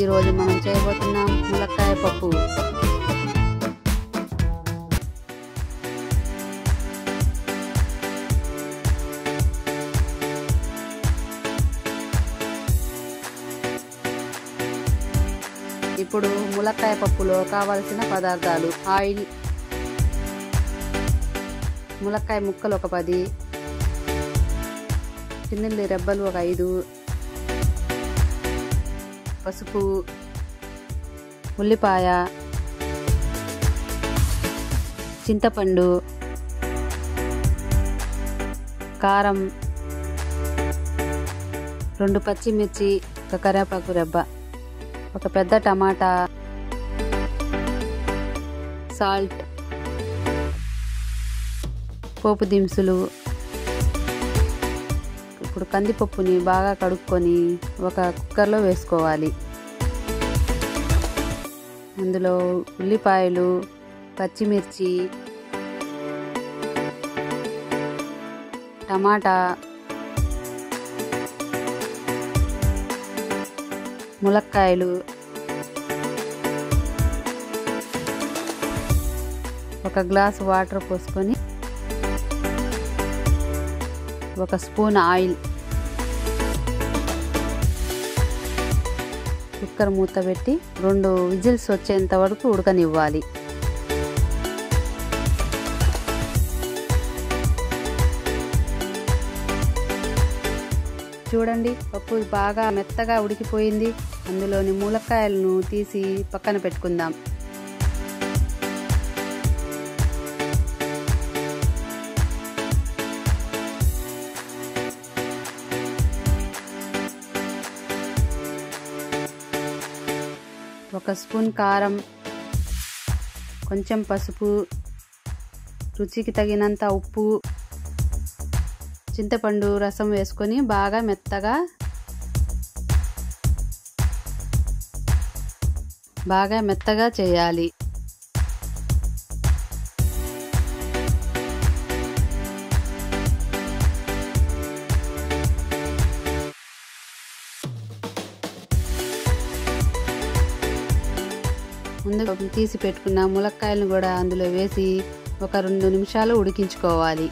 ఈరోజు మనం చేయబోతున్నాం ములక్కాయ పప్పు. ఇప్పుడు ములక్కాయ పప్పులో కావాల్సిన పదార్థాలు: ఆయిల్, ములక్కాయ ముక్కలు ఒక 10, చిన్నుల్లి రెబ్బలు ఒక 5, పసుపు, ఉల్లిపాయ, చింతపండు, కారం, 2 పచ్చిమిర్చి, ఒక కరివేపాకు రెబ్బ, ఒక పెద్ద టమాటా, సాల్ట్, పోపు దినుసులు. ఇప్పుడు కందిపప్పుని బాగా కడుక్కొని ఒక కుక్కర్లో వేసుకోవాలి. అందులో ఉల్లిపాయలు, పచ్చిమిర్చి, టమాటా, ములక్కాయలు, ఒక గ్లాసు వాటర్ పోసుకొని, ఒక స్పూన్ ఆయిల్, కుక్కర్ మూత పెట్టి 2 విజిల్స్ వచ్చేంత వరకు ఉడకనివ్వాలి. చూడండి, పప్పు బాగా మెత్తగా ఉడికిపోయింది. అందులోని ములక్కాయలను తీసి పక్కన పెట్టుకుందాం. ఒక స్పూన్ కారం, కొంచెం పసుపు, రుచికి తగినంత ఉప్పు, చింతపండు రసం వేసుకొని బాగా మెత్తగా చేయాలి. ముందుగా తీసి పెట్టుకున్న ములక్కాయలను కూడా అందులో వేసి ఒక 2 నిమిషాలు ఉడికించుకోవాలి.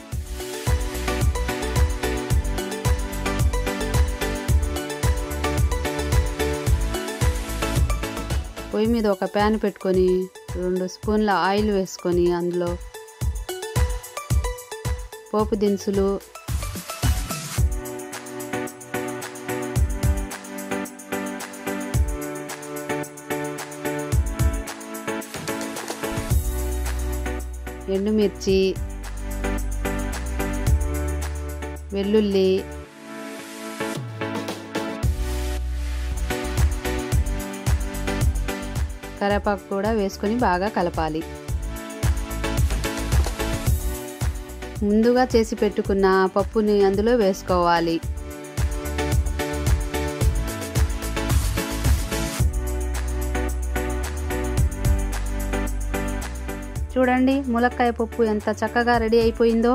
పొయ్యి మీద ఒక ప్యాన్ పెట్టుకొని 2 స్పూన్ల ఆయిల్ వేసుకొని అందులో పోపు దినుసులు, ఎండుమిర్చి, వెల్లుల్లి, కరివేపాకు కూడా వేసుకొని బాగా కలపాలి. ముందుగా చేసి పెట్టుకున్న పప్పుని అందులో వేసుకోవాలి. చూడండి, ములక్కాయ పప్పు ఎంత చక్కగా రెడీ అయిపోయిందో.